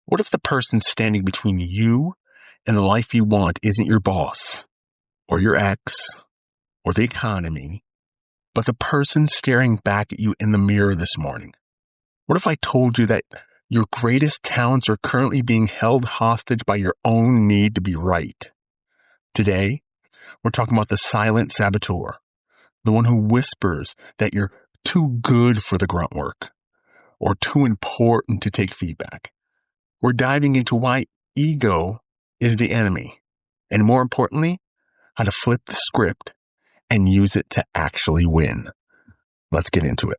What if the person standing between you and the life you want isn't your boss or your ex or the economy, but the person staring back at you in the mirror this morning? What if I told you that your greatest talents are currently being held hostage by your own need to be right? Today, we're talking about the silent saboteur, the one who whispers that you're too good for the grunt work or too important to take feedback. We're diving into why ego is the enemy, and more importantly, how to flip the script and use it to actually win. Let's get into it.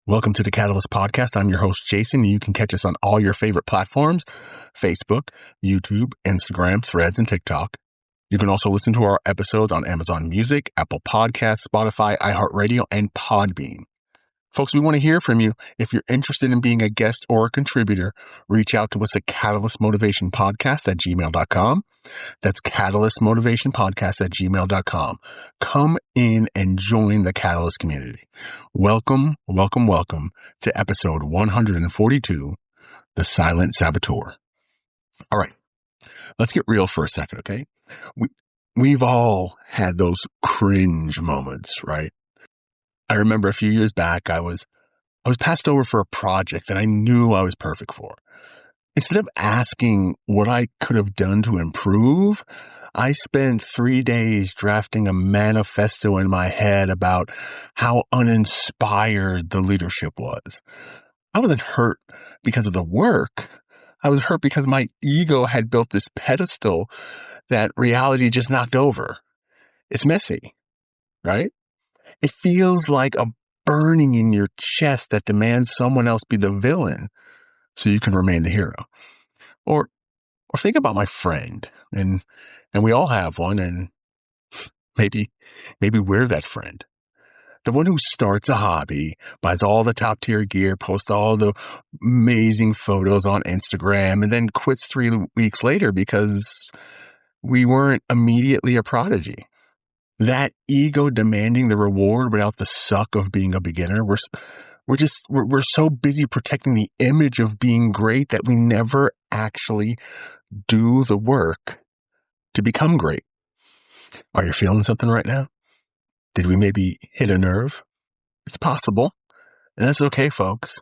Welcome to the Catalyst Podcast. I'm your host, Jason. You can catch us on all your favorite platforms: Facebook, YouTube, Instagram, Threads, and TikTok. You can also listen to our episodes on Amazon Music, Apple Podcasts, Spotify, iHeartRadio, and Podbean. Folks, we want to hear from you. If you're interested in being a guest or a contributor, reach out to us at catalystmotivationpodcast@gmail.com. That's catalystmotivationpodcast@gmail.com. Come in and join the Catalyst community. Welcome, welcome, welcome to episode 142, The Silent Saboteur. All right, let's get real for a second, okay? We've all had those cringe moments, right? I remember a few years back, I was passed over for a project that I knew I was perfect for. Instead of asking what I could have done to improve, I spent 3 days drafting a manifesto in my head about how uninspired the leadership was. I wasn't hurt because of the work. I was hurt because my ego had built this pedestal that reality just knocked over. It's messy, right? It feels like a burning in your chest that demands someone else be the villain so you can remain the hero. Or think about my friend, and we all have one, and maybe we're that friend. The one who starts a hobby, buys all the top tier gear, posts all the amazing photos on Instagram, and then quits 3 weeks later because we weren't immediately a prodigy. That ego demanding the reward without the suck of being a beginner. We're so busy protecting the image of being great that we never actually do the work to become great. Are you feeling something right now? Did we maybe hit a nerve? It's possible, and that's okay, folks.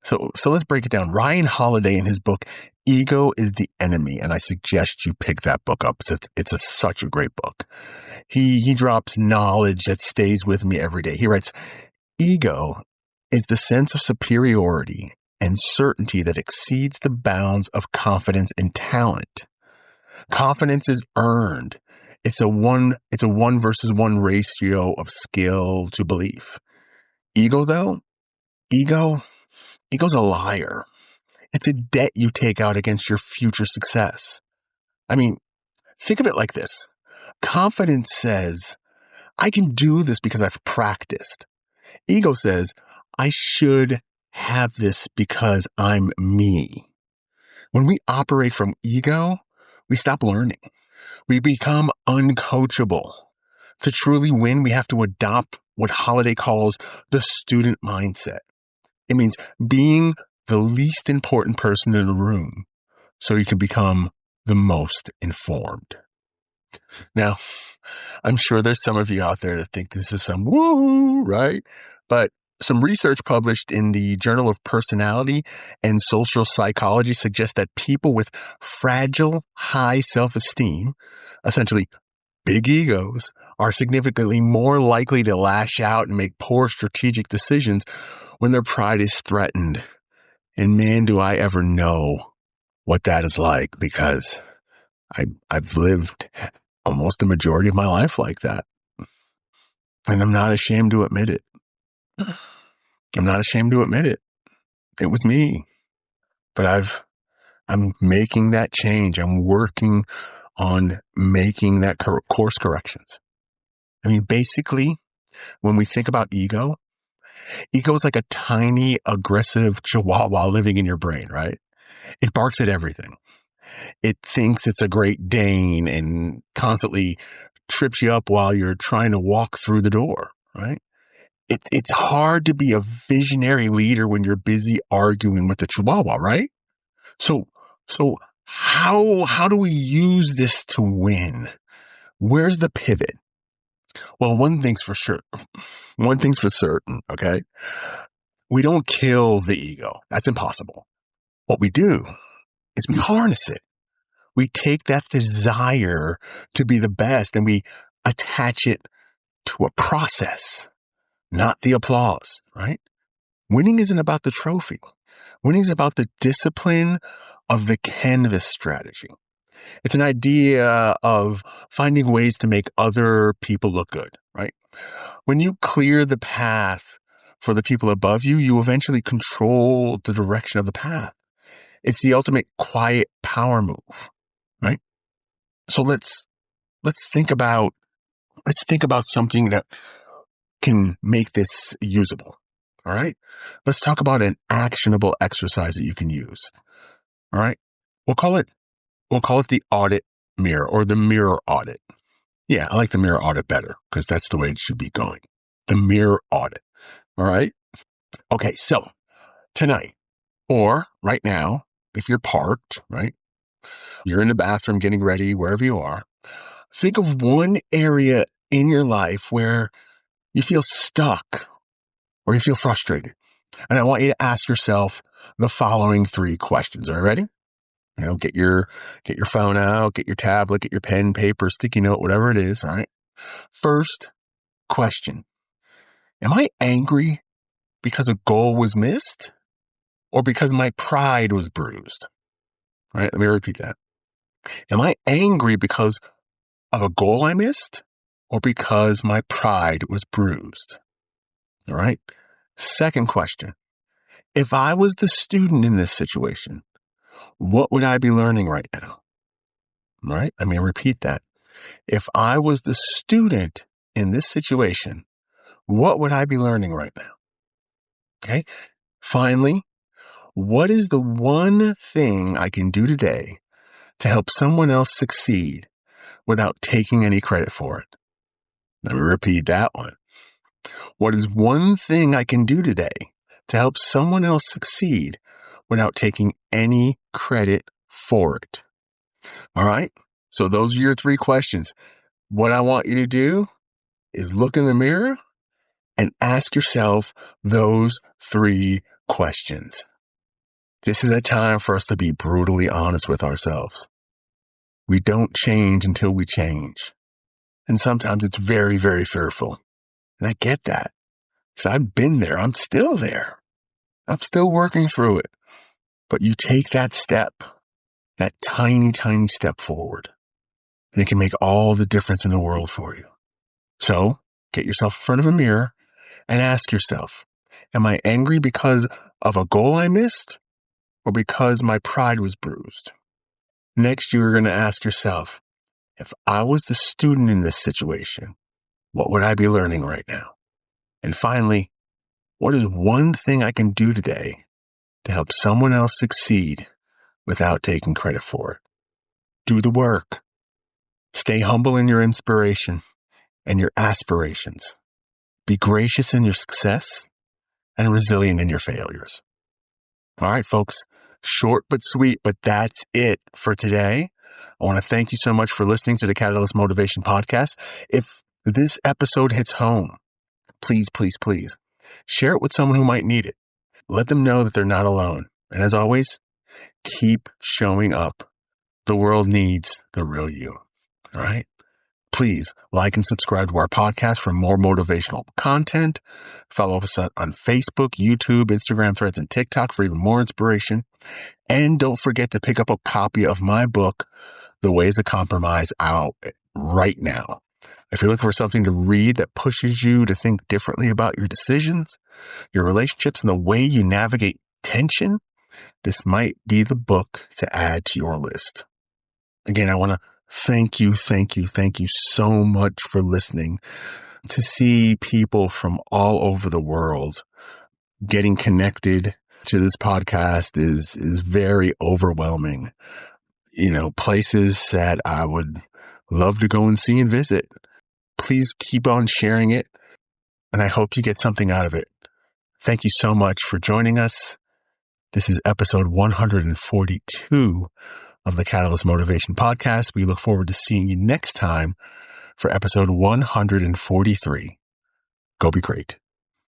So let's break it down. Ryan Holiday, in his book, Ego is the Enemy, and I suggest you pick that book up. It's such a great book. He drops knowledge that stays with me every day. He writes, ego is the sense of superiority and certainty that exceeds the bounds of confidence and talent. Confidence is earned. It's a 1 versus 1 ratio of skill to belief. Ego, though, ego's a liar. It's a debt you take out against your future success. I mean, think of it like this. Confidence says, I can do this because I've practiced. Ego says, I should have this because I'm me. When we operate from ego, we stop learning. We become uncoachable. To truly win, we have to adopt what Holiday calls the student mindset. It means being the least important person in the room so you can become the most informed. Now, I'm sure there's some of you out there that think this is some woo, right? But some research published in the Journal of Personality and Social Psychology suggests that people with fragile, high self-esteem, essentially big egos, are significantly more likely to lash out and make poor strategic decisions when their pride is threatened. And man, do I ever know what that is like, because I've lived almost the majority of my life like that. And I'm not ashamed to admit it. I'm not ashamed to admit it. It was me. But I'm making that change. I'm working on making that course corrections. I mean, basically, when we think about ego is like a tiny, aggressive chihuahua living in your brain, right? It barks at everything. It thinks it's a Great Dane and constantly trips you up while you're trying to walk through the door, right? It's hard to be a visionary leader when you're busy arguing with the chihuahua, right? So, so how do we use this to win? Where's the pivot? Well, one thing's for sure. One thing's for certain, okay? We don't kill the ego. That's impossible. What we do is we harness it. We take that desire to be the best and we attach it to a process, not the applause, right? Winning isn't about the trophy. Winning is about the discipline of the canvas strategy. It's an idea of finding ways to make other people look good, right? When you clear the path for the people above you, you eventually control the direction of the path. It's the ultimate quiet power move, right? So let's think about something that can make this usable. All right. Let's talk about an actionable exercise that you can use. All right. We'll call it the audit mirror or the mirror audit. Yeah, I like the mirror audit better because that's the way it should be going. The mirror audit. All right. Okay. So tonight or right now, if you're parked, right, you're in the bathroom getting ready, wherever you are, think of one area in your life where you feel stuck or you feel frustrated. And I want you to ask yourself the following 3 questions. Are you ready? Get your phone out, get your tablet, get your pen, paper, sticky note, whatever it is. All right. First question. Am I angry because a goal was missed or because my pride was bruised? All right. Let me repeat that. Am I angry because of a goal I missed or because my pride was bruised? All right. Second question. If I was the student in this situation, what would I be learning right now? All right. Let me repeat that. If I was the student in this situation, what would I be learning right now? Okay. Finally, what is the one thing I can do today to help someone else succeed without taking any credit for it? Let me repeat that one. What is one thing I can do today to help someone else succeed without taking any credit for it? All right. So those are your 3 questions. What I want you to do is look in the mirror and ask yourself those 3 questions. This is a time for us to be brutally honest with ourselves. We don't change until we change. And sometimes it's very, very fearful. And I get that because I've been there. I'm still there. I'm still working through it. But you take that step, that tiny, tiny step forward, and it can make all the difference in the world for you. So get yourself in front of a mirror and ask yourself, am I angry because of a goal I missed or because my pride was bruised? Next, you're going to ask yourself, if I was the student in this situation, what would I be learning right now? And finally, what is one thing I can do today to help someone else succeed without taking credit for it? Do the work. Stay humble in your inspiration and your aspirations. Be gracious in your success and resilient in your failures. All right, folks, short but sweet, but that's it for today. I want to thank you so much for listening to the Catalyst Motivation Podcast. If this episode hits home, please, please, please share it with someone who might need it. Let them know that they're not alone. And as always, keep showing up. The world needs the real you. All right. Please like and subscribe to our podcast for more motivational content. Follow us on Facebook, YouTube, Instagram, Threads, and TikTok for even more inspiration. And don't forget to pick up a copy of my book, The Ways of Compromise, out right now. If you're looking for something to read that pushes you to think differently about your decisions, your relationships, and the way you navigate tension, this might be the book to add to your list. Again, I want to thank you so much for listening. To see people from all over the world getting connected to this podcast is very overwhelming. Places that I would love to go and see and visit. Please keep on sharing it, and I hope you get something out of it. Thank you so much for joining us. This is episode 142 of the Catalyst Motivation Podcast. We look forward to seeing you next time for episode 143. Go be great.